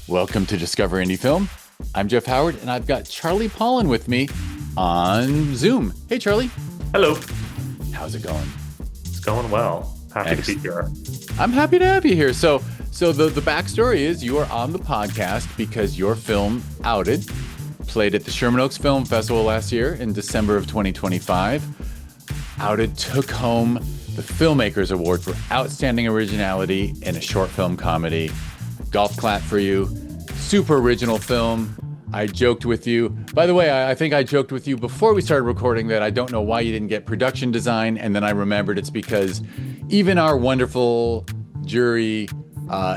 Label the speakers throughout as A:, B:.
A: Welcome to Discover Indie Film. I'm Jeff Howard, and I've got Charlie Paulin with me on Zoom. Hey, Charlie.
B: Hello.
A: How's it going?
B: It's going well. Happy to be here.
A: I'm happy to have you here. So the backstory is you are on the podcast because your film Outed played at the Sherman Oaks Film Festival last year in December of 2025. Outed took home the Filmmakers Award for Outstanding Originality in a Short Film Comedy. Golf clap for you. Super original film. I joked with you. By the way, I think I joked with you before we started recording that I don't know why you didn't get production design, and then I remembered it's because even our wonderful jury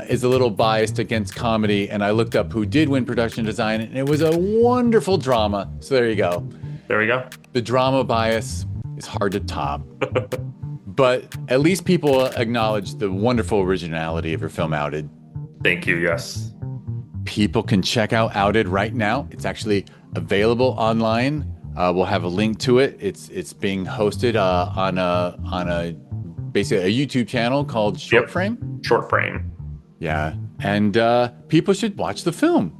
A: is a little biased against comedy, and I looked up who did win production design, and it was a wonderful drama. So there you go.
B: There we go.
A: The drama bias is hard to top. But at least people acknowledge the wonderful originality of your film Outed.
B: Thank you, yes.
A: People can check out Outed right now. It's actually available online. We'll have a link to it. It's being hosted on a basically a YouTube channel called Short Frame.
B: Short Frame.
A: Yeah, and people should watch the film.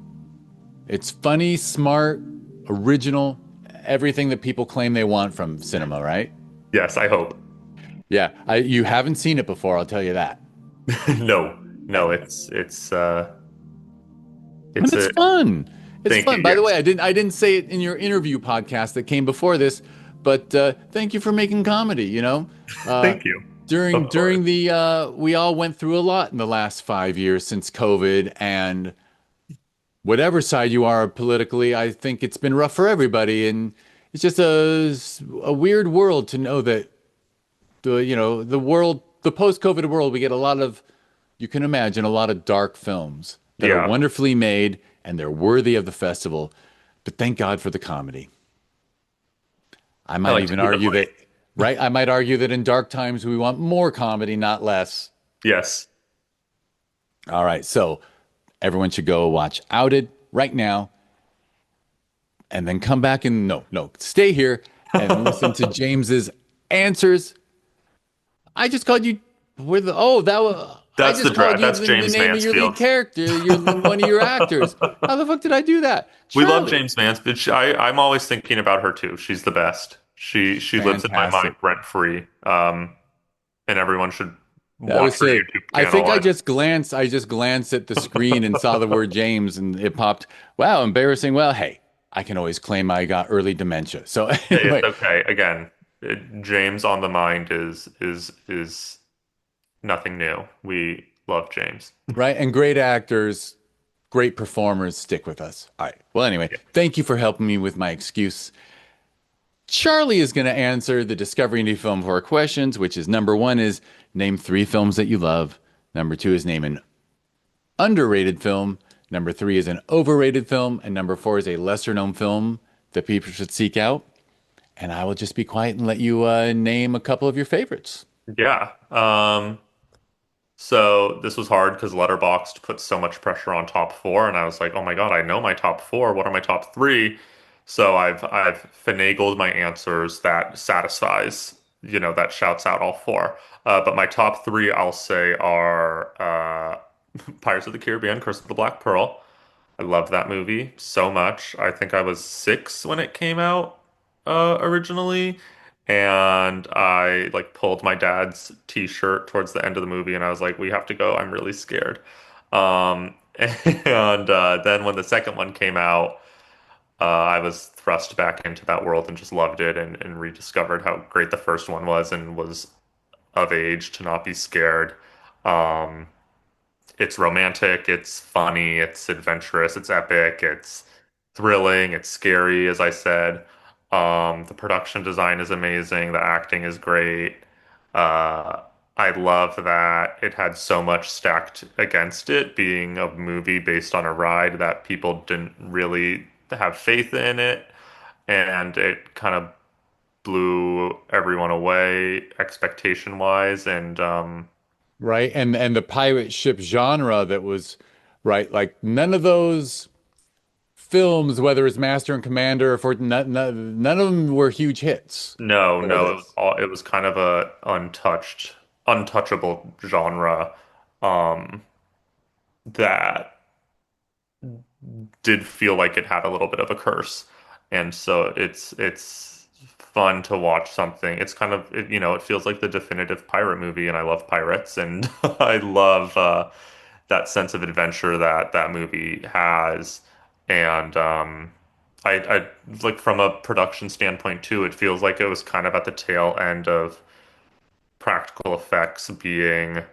A: It's funny, smart, original, everything that people claim they want from cinema, right?
B: Yes, I hope.
A: Yeah, you haven't seen it before, I'll tell you that.
B: No, it's
A: fun. It's fun. By the way, I didn't say it in your interview podcast that came before this, but thank you for making comedy. You know,
B: thank you.
A: During the we all went through a lot in the last 5 years since COVID, and whatever side you are politically, I think it's been rough for everybody, and it's just a weird world to know that the post-COVID world, we get a lot of, you can imagine, a lot of dark films that are wonderfully made and they're worthy of the festival. But thank God for the comedy. I might even argue that, right? I might argue that in dark times, we want more comedy, not less.
B: Yes.
A: All right. So everyone should go watch Outed right now and then come back and stay here and listen to James's answers. I just called you
B: That's the draft. That's James
A: the name of your
B: Mansfield.
A: lead character. You're one of your actors. How the fuck did I do that?
B: We
A: Charlie.
B: love James Mansfield. I'm always thinking about her too. She's the best. She lives in my mind rent free. And everyone should watch her YouTube channel.
A: I think I just glanced at the screen and saw the word James, and it popped. Wow, embarrassing. Well, hey, I can always claim I got early dementia. So anyway.
B: It's okay. Again, James on the mind is nothing new. We love James.
A: Right. And great actors, great performers stick with us. All right. Well, anyway, Thank you for helping me with my excuse. Charlie is going to answer the Discovery Indie Film 4 questions, which is number 1 is name 3 films that you love. Number 2 is name an underrated film. Number 3 is an overrated film. And number 4 is a lesser known film that people should seek out. And I will just be quiet and let you name a couple of your favorites.
B: Yeah. So this was hard because Letterboxd put so much pressure on top 4, and I was like, oh my God, I know my top 4. What are my top 3? So I've finagled my answers that satisfies, that shouts out all 4. But my top 3, I'll say, are Pirates of the Caribbean, Curse of the Black Pearl. I love that movie so much. I think I was 6 when it came out originally. And I pulled my dad's t-shirt towards the end of the movie, and I was like, we have to go. I'm really scared. And then when the second one came out, I was thrust back into that world and just loved it and rediscovered how great the first one was and was of age to not be scared. It's romantic, it's funny, it's adventurous, it's epic, it's thrilling, it's scary, as I said. The production design is amazing. The acting is great. I love that it had so much stacked against it, being a movie based on a ride that people didn't really have faith in it. And it kind of blew everyone away expectation wise. And,
A: right. And the pirate ship genre that was, right, like none of those films, whether it's Master and Commander or for none of them were huge hits.
B: No, it was kind of a untouchable genre that did feel like it had a little bit of a curse. And so it's fun to watch something. It's kind of it feels like the definitive pirate movie, and I love pirates, and I love that sense of adventure that that movie has. And I like from a production standpoint too, it feels like it was kind of at the tail end of practical effects being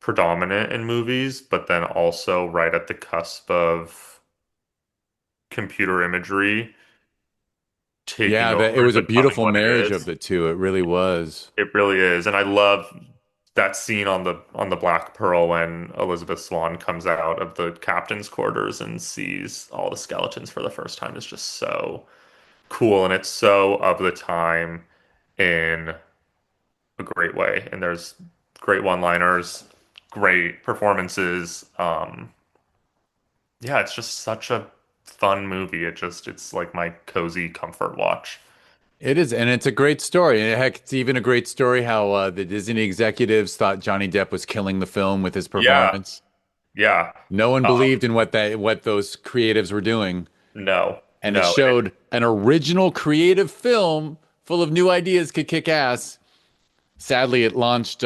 B: predominant in movies, but then also right at the cusp of computer imagery taking
A: Yeah, that it
B: over and
A: was a
B: becoming
A: beautiful
B: what it
A: marriage of
B: is.
A: the two. It really was.
B: It really is. And I love that scene on the Black Pearl when Elizabeth Swann comes out of the captain's quarters and sees all the skeletons for the first time is just so cool, and it's so of the time in a great way. And there's great one-liners, great performances. Yeah, it's just such a fun movie. It's like my cozy comfort watch.
A: It is, and it's a great story. And heck, it's even a great story how the Disney executives thought Johnny Depp was killing the film with his
B: Yeah,
A: performance.
B: yeah.
A: No one
B: Um,
A: believed in what those creatives were doing,
B: no,
A: and it
B: no. And
A: showed an original creative film full of new ideas could kick ass. Sadly, it launched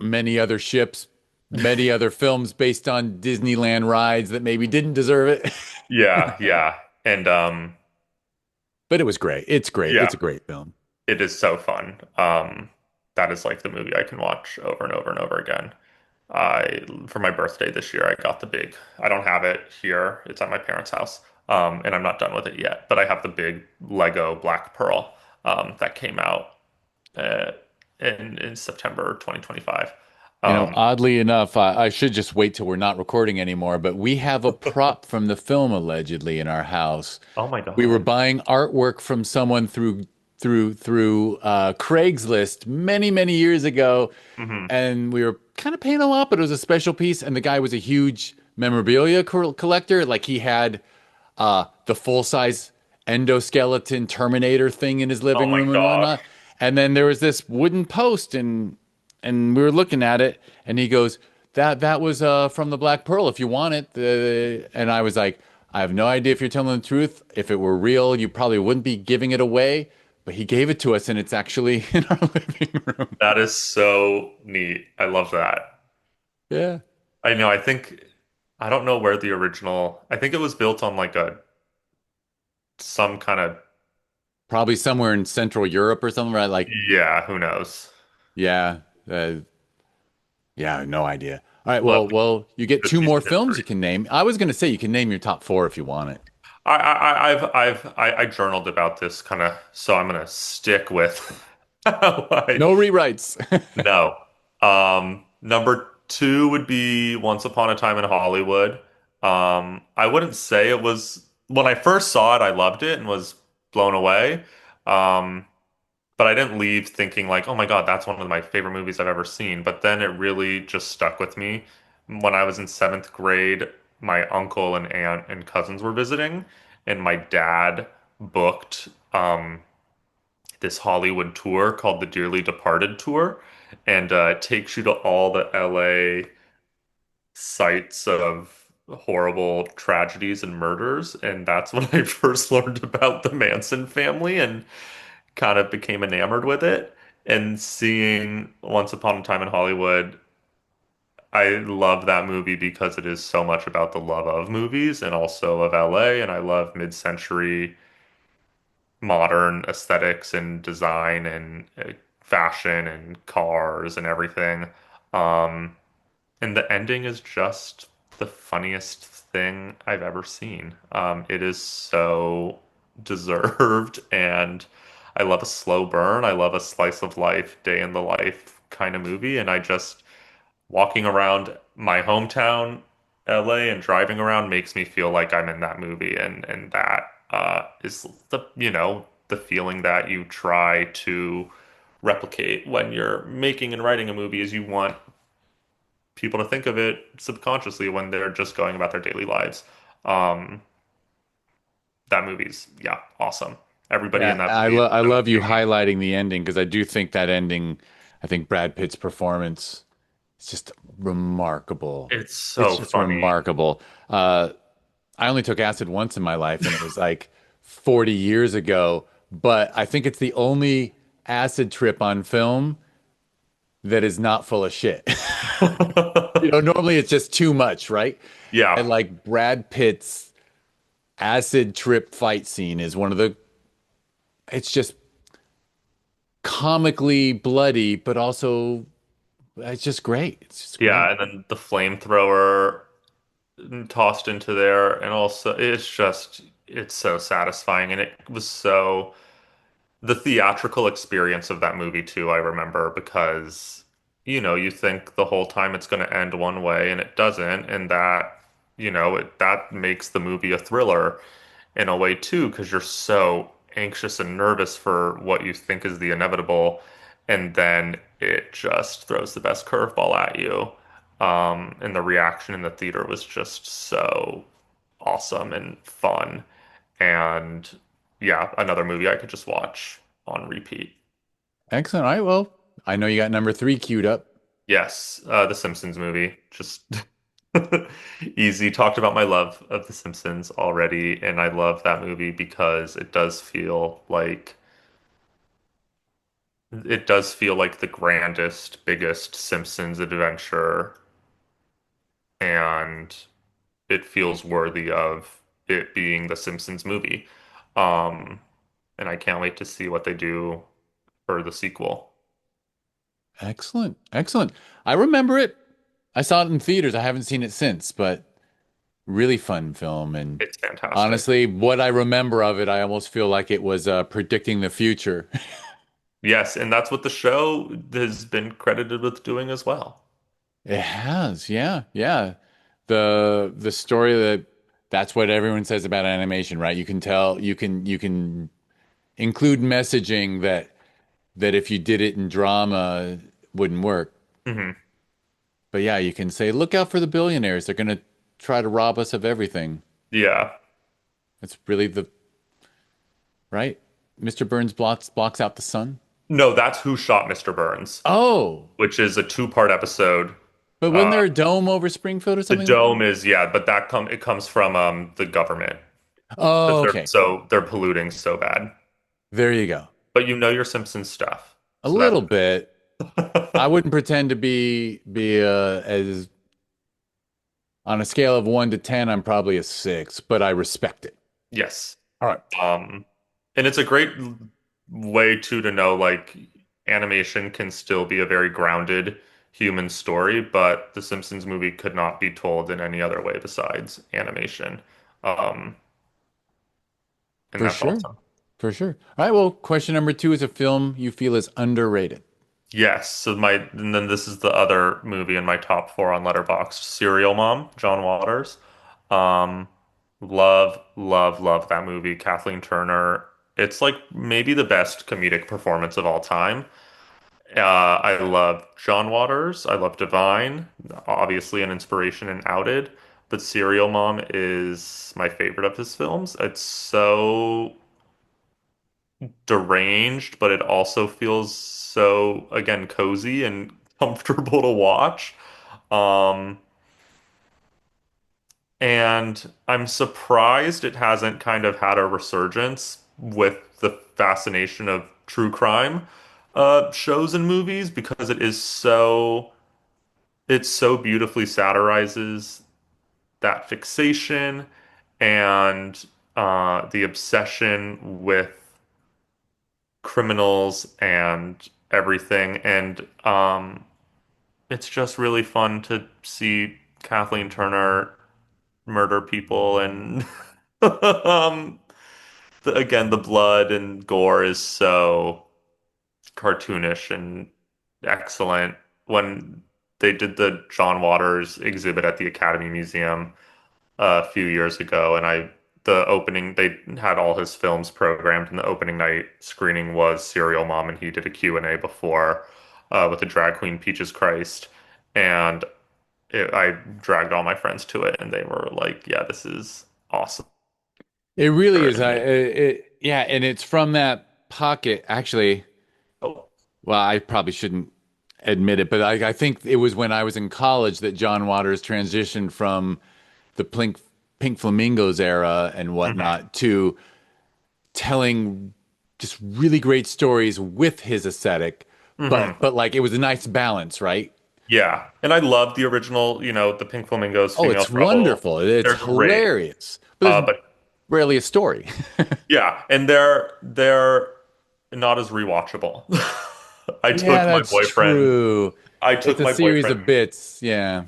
A: many other ships, many other films based on Disneyland rides that maybe didn't deserve it.
B: yeah, yeah. And
A: But it was great. It's great.
B: yeah,
A: It's a great film.
B: it is so fun. That is like the movie I can watch over and over and over again. I for my birthday this year, I got the big. I don't have it here. It's at my parents' house. And I'm not done with it yet, but I have the big Lego Black Pearl that came out uh, in September 2025. Um,
A: Oddly enough, I should just wait till we're not recording anymore, but we have a prop from the film allegedly in our house.
B: oh my
A: We were
B: God.
A: buying artwork from someone through Craigslist many, many years ago,
B: Hmm.
A: and we were kind of paying a lot, but it was a special piece, and the guy was a huge memorabilia collector. Like he had the full-size endoskeleton Terminator thing in his
B: Oh
A: living
B: my
A: room and
B: gosh.
A: whatnot. And then there was this wooden post, and we were looking at it, and he goes, "That was from the Black Pearl. If you want it." And I was like, "I have no idea if you're telling the truth. If it were real, you probably wouldn't be giving it away." But he gave it to us, and it's actually in our living room.
B: That is so neat. I love that.
A: Yeah,
B: I know. I don't know where the original. I think it was built on like a some kind of
A: probably somewhere in Central Europe or something, right? Like,
B: yeah. Who knows?
A: yeah, uh, yeah, no idea. All right,
B: Love
A: well, you get
B: good
A: two
B: piece
A: more
B: of
A: films
B: history.
A: you can name. I was going to say you can name your top four if you want it.
B: I journaled about this kind of, so I'm gonna stick with how I
A: No rewrites.
B: know. Number two would be Once Upon a Time in Hollywood. I wouldn't say it was when I first saw it, I loved it and was blown away. Um, but I didn't leave thinking like, oh my God, that's one of my favorite movies I've ever seen. But then it really just stuck with me. When I was in seventh grade, my uncle and aunt and cousins were visiting, and my dad booked this Hollywood tour called the Dearly Departed Tour, and it takes you to all the LA sites of horrible tragedies and murders. And that's when I first learned about the Manson family and kind of became enamored with it. And seeing Once Upon a Time in Hollywood, I love that movie because it is so much about the love of movies and also of LA. And I love mid-century modern aesthetics and design and fashion and cars and everything. Um, and the ending is just the funniest thing I've ever seen. It is so deserved, and I love a slow burn. I love a slice of life, day in the life kind of movie, and I just walking around my hometown, LA, and driving around makes me feel like I'm in that movie, and that is the the feeling that you try to replicate when you're making and writing a movie is you want people to think of it subconsciously when they're just going about their daily lives. Um, that movie's yeah, awesome. Everybody
A: Yeah,
B: in that movie is
A: I
B: so
A: love you
B: unique.
A: highlighting the ending because I do think that ending, I think Brad Pitt's performance It's just remarkable.
B: It's
A: It's
B: so
A: just
B: funny.
A: remarkable. Uh, I only took acid once in my life, and it was like 40 years ago. But I think it's the only acid trip on film that is not full of shit. Normally it's just too much, right?
B: Yeah.
A: And like Brad Pitt's acid trip fight scene is one of the, it's just comically bloody, but also it's just great. It's just
B: Yeah,
A: great.
B: and then the flamethrower tossed into there, and also it's so satisfying, and it was so the theatrical experience of that movie too, I remember because you think the whole time it's going to end one way and it doesn't, and that makes the movie a thriller in a way too, because you're so anxious and nervous for what you think is the inevitable, and then it just throws the best curveball at you. And the reaction in the theater was just so awesome and fun. And yeah, another movie I could just watch on repeat.
A: Excellent. All right. Well, I know you got number three queued up.
B: Yes, the Simpsons movie. Just easy. Talked about my love of The Simpsons already, and I love that movie because it does feel like the grandest, biggest Simpsons adventure, and it feels worthy of it being the Simpsons movie. Um, and I can't wait to see what they do for the sequel.
A: Excellent. Excellent. I remember it. I saw it in theaters. I haven't seen it since, but really fun film. And
B: It's fantastic.
A: honestly, what I remember of it, I almost feel like it was predicting the future.
B: Yes, and that's what the show has been credited with doing as well.
A: It has. Yeah. Yeah. The story that's what everyone says about animation, right? You can tell you can include messaging that if you did it in drama wouldn't work.
B: Hmm.
A: But yeah, you can say, look out for the billionaires. They're gonna try to rob us of everything.
B: Yeah.
A: That's really the right? Mr. Burns blocks out the sun.
B: No, that's Who Shot Mr. Burns,
A: Oh,
B: which is a two-part episode.
A: but wasn't
B: Uh,
A: there a dome over Springfield or
B: the
A: something like that?
B: dome is, yeah, but it comes from the government because
A: Oh,
B: they're
A: okay.
B: so they're polluting so bad.
A: There you go.
B: But you know your Simpsons stuff.
A: A
B: So that's
A: little bit. I wouldn't pretend to be as on a scale of 1 to 10, I'm probably a 6, but I respect it.
B: yes.
A: All right.
B: Um, and it's a great way too to know like animation can still be a very grounded human story, but the Simpsons movie could not be told in any other way besides animation. Um, and
A: For
B: that's
A: sure.
B: awesome.
A: For sure. All right. Well, question number two is a film you feel is underrated.
B: Yes, and then this is the other movie in my top four on Letterboxd, Serial Mom, John Waters. Um, love, love, love that movie. Kathleen Turner. It's like maybe the best comedic performance of all time. I love John Waters. I love Divine, obviously an inspiration in Outed, but Serial Mom is my favorite of his films. It's so deranged, but it also feels so, again, cozy and comfortable to watch. Um, and I'm surprised it hasn't kind of had a resurgence with the fascination of true crime shows and movies because it so beautifully satirizes that fixation and the obsession with criminals and everything. And it's just really fun to see Kathleen Turner murder people and um, again, the blood and gore is so cartoonish and excellent. When they did the John Waters exhibit at the Academy Museum a few years ago, and the opening they had all his films programmed, and the opening night screening was Serial Mom, and he did a Q&A before with the drag queen Peaches Christ, and I dragged all my friends to it, and they were like, "Yeah, this is awesome."
A: It really is.
B: And
A: Yeah, and it's from that pocket. Actually,
B: oh,
A: well, I probably shouldn't admit it, but I think it was when I was in college that John Waters transitioned from the Pink Flamingos era and
B: Hmm.
A: whatnot to telling just really great stories with his aesthetic,
B: Hmm.
A: but like it was a nice balance, right?
B: Yeah. And I love the original, the Pink Flamingos,
A: Oh,
B: Female
A: it's
B: Trouble.
A: wonderful. It's
B: They're great.
A: hilarious, but there's
B: But
A: rarely a story.
B: yeah, and they're not as rewatchable. I
A: Yeah,
B: took my
A: that's
B: boyfriend.
A: true.
B: I
A: It's
B: took
A: a
B: my
A: series
B: boyfriend.
A: of bits. Yeah,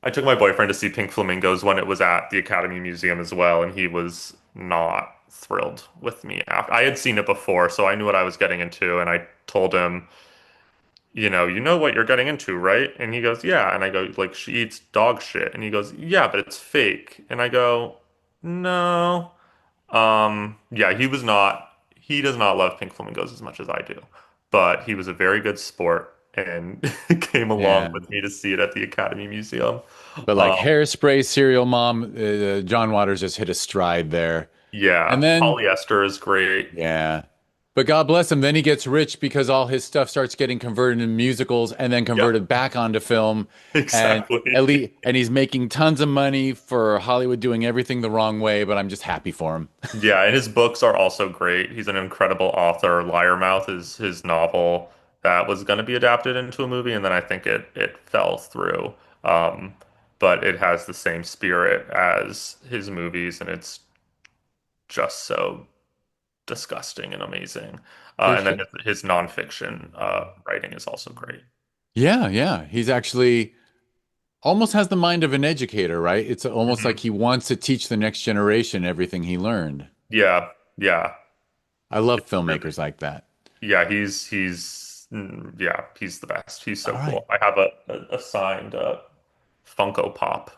B: I took my boyfriend to see Pink Flamingos when it was at the Academy Museum as well, and he was not thrilled with me after. I had seen it before, so I knew what I was getting into, and I told him, you know what you're getting into, right? And he goes, yeah. And I go, like, she eats dog shit. And he goes, yeah, but it's fake. And I go, no. Yeah, he does not love pink flamingos as much as I do, but he was a very good sport and came along
A: yeah.
B: with me to see it at the Academy Museum.
A: But like
B: Um,
A: Hairspray, Serial Mom, John Waters just hit a stride there. And
B: yeah,
A: then,
B: polyester is great.
A: yeah. But God bless him. Then he gets rich because all his stuff starts getting converted into musicals and then
B: Yep,
A: converted back onto film. And at
B: exactly.
A: least, and he's making tons of money for Hollywood doing everything the wrong way, but I'm just happy for him.
B: Yeah, and his books are also great. He's an incredible author. Liarmouth is his novel that was going to be adapted into a movie, and then I think it fell through. Um, but it has the same spirit as his movies, and it's just so disgusting and amazing.
A: For
B: And then
A: sure.
B: his nonfiction writing is also great.
A: Yeah, yeah. He's actually almost has the mind of an educator, right? It's almost like
B: Hmm.
A: he wants to teach the next generation everything he learned.
B: Yeah, yeah,
A: I love
B: really.
A: filmmakers like that.
B: Yeah, yeah, he's the best. He's
A: All
B: so
A: right.
B: cool. I have a signed Funko Pop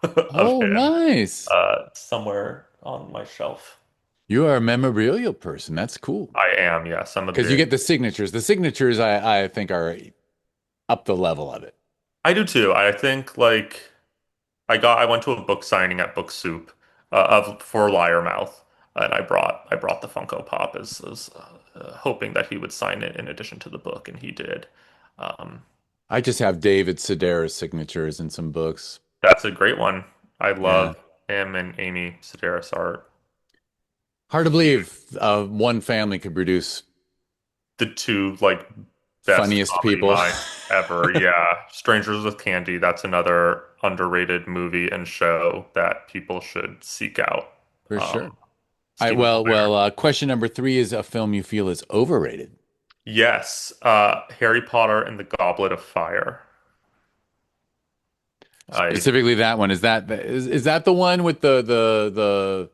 B: of
A: Oh,
B: him
A: nice.
B: somewhere on my shelf.
A: You are a memorabilia person. That's cool.
B: I am, yes, I'm a
A: Because you
B: big.
A: get the signatures. The signatures, I think, are up the level of it.
B: I do too. I think like I went to a book signing at Book Soup of for Liarmouth, and I brought the Funko Pop as hoping that he would sign it in addition to the book, and he did. Um,
A: I just have David Sedaris signatures in some books.
B: that's a great one. I
A: Yeah.
B: love him and Amy Sedaris art.
A: Hard to
B: Huge.
A: believe one family could produce
B: The two like best
A: funniest
B: comedy
A: people.
B: minds ever. Yeah, Strangers with Candy. That's another underrated movie and show that people should seek out.
A: For sure.
B: Um,
A: All right,
B: Stephen Colbert.
A: question number three is a film you feel is overrated.
B: Yes, Harry Potter and the Goblet of Fire. I
A: Specifically that one. Is that the one with the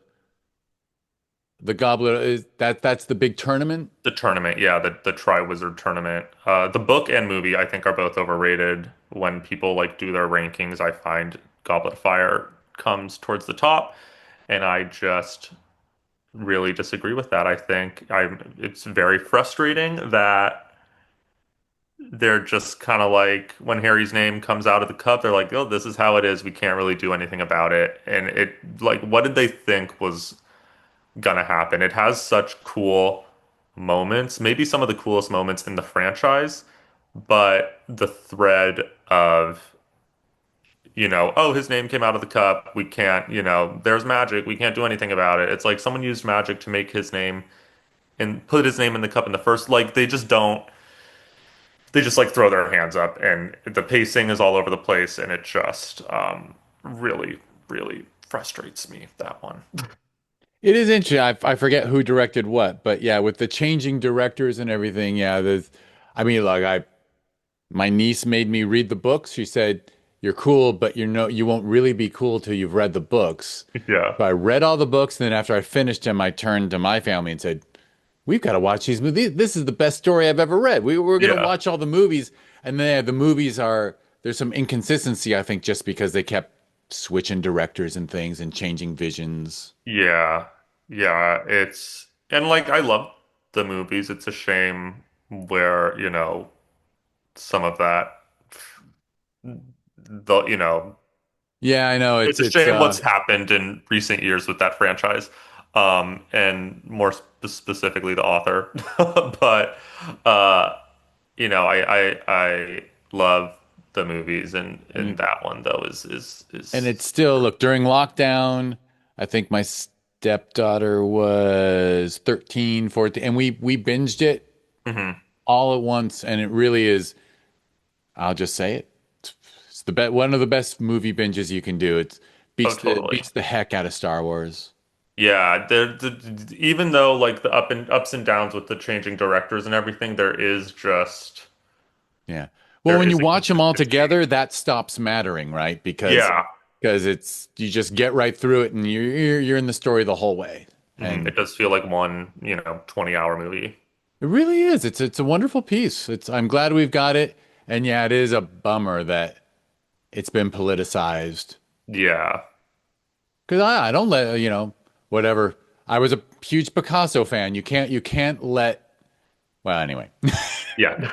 A: goblet is that's the big tournament?
B: The tournament, yeah, the Triwizard Tournament. The book and movie I think are both overrated. When people like do their rankings, I find Goblet of Fire comes towards the top, and I just really disagree with that. I think it's very frustrating that they're just kind of like when Harry's name comes out of the cup, they're like, "Oh, this is how it is. We can't really do anything about it." And it like what did they think was gonna happen? It has such cool moments, maybe some of the coolest moments in the franchise, but the thread of oh, his name came out of the cup. We can't, there's magic. We can't do anything about it. It's like someone used magic to make his name and put his name in the cup in the first. Like they just don't. They just like throw their hands up, and the pacing is all over the place, and it just really, really frustrates me that one.
A: It is interesting. I forget who directed what, but yeah, with the changing directors and everything, yeah, there's I mean, like I my niece made me read the books. She said, "You're cool, but you won't really be cool till you've read the books."
B: Yeah,
A: So I read all the books, and then after I finished them, I turned to my family and said, "We've got to watch these movies. This is the best story I've ever read. We're going to
B: yeah,
A: watch all the movies." And then the movies are there's some inconsistency, I think, just because they kept switching directors and things and changing visions.
B: yeah, yeah. It's and like I love the movies. It's a shame where some of that the
A: Yeah, I know.
B: it's a shame what's happened in recent years with that franchise, and more specifically the author. But uh, I love the movies, and
A: And
B: that one though
A: and
B: is
A: it's still, look, during lockdown, I think my stepdaughter was 13, 14, and we binged it
B: Mhm.
A: all at once, and it really is, I'll just say it. It's one of the best movie binges you can do. It
B: Oh, totally.
A: beats the heck out of Star Wars.
B: Yeah, even though like the ups and downs with the changing directors and everything,
A: Yeah. Well,
B: there
A: when you
B: is a
A: watch them all
B: consistency.
A: together, that stops mattering, right?
B: Yeah.
A: Because it's you just get right through it, and you're in the story the whole way. And
B: It does feel like one, 20-hour movie.
A: it really is. It's a wonderful piece. It's I'm glad we've got it. And yeah, it is a bummer that it's been politicized.
B: Yeah.
A: Because I don't let, whatever. I was a huge Picasso fan. You can't let, well, anyway.
B: Yeah.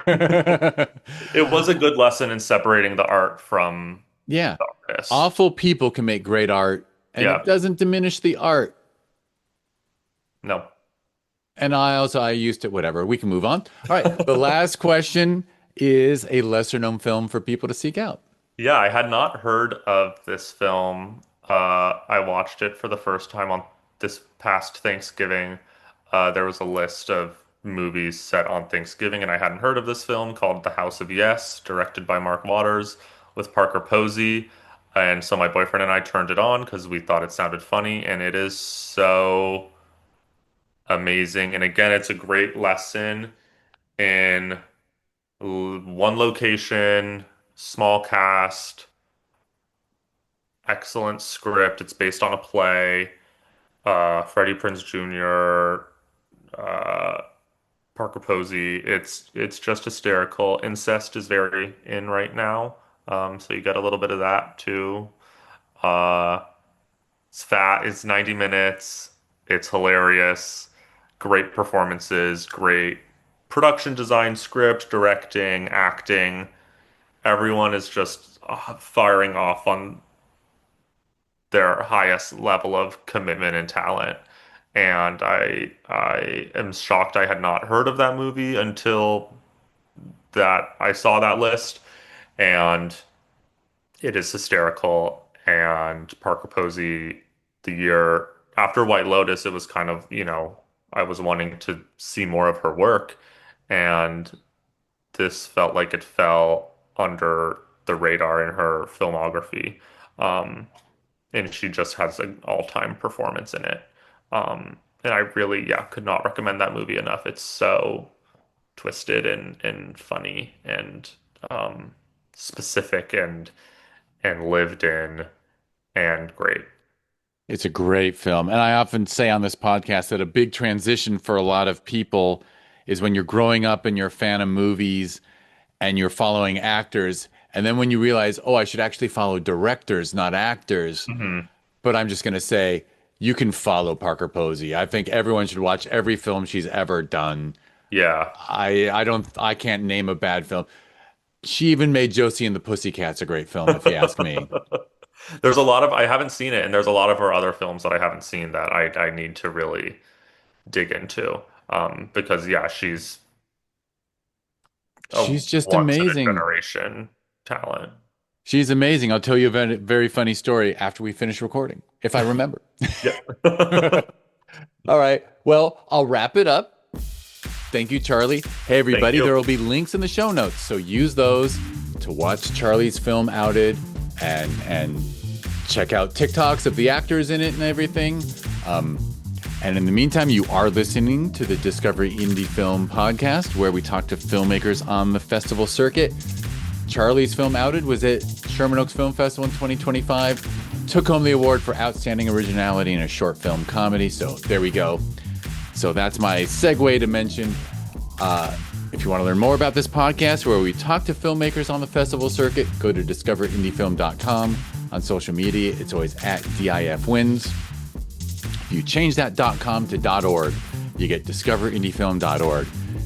B: It was a good lesson in separating the art from
A: Yeah.
B: the artist.
A: Awful people can make great art, and it
B: Yeah.
A: doesn't diminish the art.
B: No.
A: And I used to, whatever. We can move on. All right. The last question is a lesser known film for people to seek out.
B: Yeah, I had not heard of this film. I watched it for the first time on this past Thanksgiving. There was a list of movies set on Thanksgiving, and I hadn't heard of this film called The House of Yes, directed by Mark Waters with Parker Posey. And so my boyfriend and I turned it on because we thought it sounded funny, and it is so amazing. And again, it's a great lesson in one location, small cast, excellent script. It's based on a play. Freddie Prinze Jr., uh, Parker Posey. It's just hysterical. Incest is very in right now, so you get a little bit of that too. Uh, it's fat. It's 90 minutes. It's hilarious. Great performances. Great production design, script, directing, acting. Everyone is just firing off on their highest level of commitment and talent. And I am shocked I had not heard of that movie until that I saw that list. And it is hysterical. And Parker Posey, the year after White Lotus, it was kind of, I was wanting to see more of her work. And this felt like it fell under the radar in her filmography. Um, and she just has an all-time performance in it. And I really, yeah, could not recommend that movie enough. It's so twisted and funny and specific and lived in and great.
A: It's a great film. And I often say on this podcast that a big transition for a lot of people is when you're growing up and you're a fan of movies and you're following actors. And then when you realize, oh, I should actually follow directors, not actors.
B: Hmm.
A: But I'm just going to say, you can follow Parker Posey. I think everyone should watch every film she's ever done.
B: Yeah.
A: I can't name a bad film. She even made Josie and the Pussycats a great film, if you ask me.
B: I haven't seen it, and there's a lot of her other films that I haven't seen that I need to really dig into. Because yeah, she's a
A: She's just
B: once in a
A: amazing.
B: generation talent.
A: She's amazing. I'll tell you a very funny story after we finish recording, if I remember.
B: Yeah.
A: All right. Well, I'll wrap it up. Thank you, Charlie. Hey,
B: Thank
A: everybody,
B: you.
A: there will be links in the show notes. So use those to watch Charlie's film Outed and check out TikToks of the actors in it and everything. And in the meantime, you are listening to the Discovery Indie Film Podcast, where we talk to filmmakers on the festival circuit. Charlie's film Outed was at Sherman Oaks Film Festival in 2025. Took home the award for Outstanding Originality in a Short Film Comedy. So there we go. So that's my segue to mention. If you want to learn more about this podcast, where we talk to filmmakers on the festival circuit, go to discoverindiefilm.com. On social media, it's always at DIFWins. If you change that .com to .org, you get discoverindiefilm.org.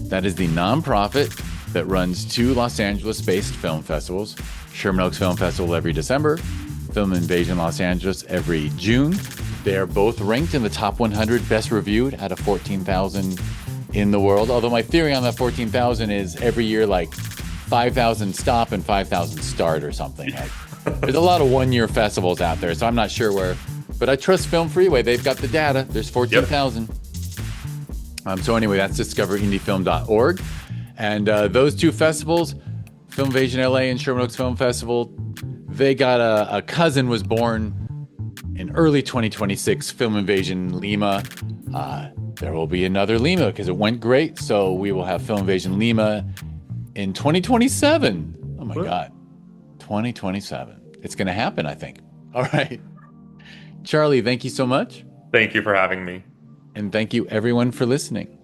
A: That is the nonprofit that runs two Los Angeles-based film festivals, Sherman Oaks Film Festival every December, Film Invasion Los Angeles every June. They are both ranked in the top 100 best reviewed out of 14,000 in the world. Although my theory on that 14,000 is every year, like 5,000 stop and 5,000 start or something. There's a lot of one-year festivals out there, so I'm not sure where. But I trust Film Freeway. They've got the data. There's 14,000. So anyway, that's discoverindiefilm.org. And those two festivals, Film Invasion LA and Sherman Oaks Film Festival, they got a cousin was born in early 2026, Film Invasion Lima. There will be another Lima because it went great. So we will have Film Invasion Lima in 2027. Oh my God, 2027. It's going to happen, I think. All right. Charlie, thank you so much.
B: Thank you for having me.
A: And thank you everyone for listening.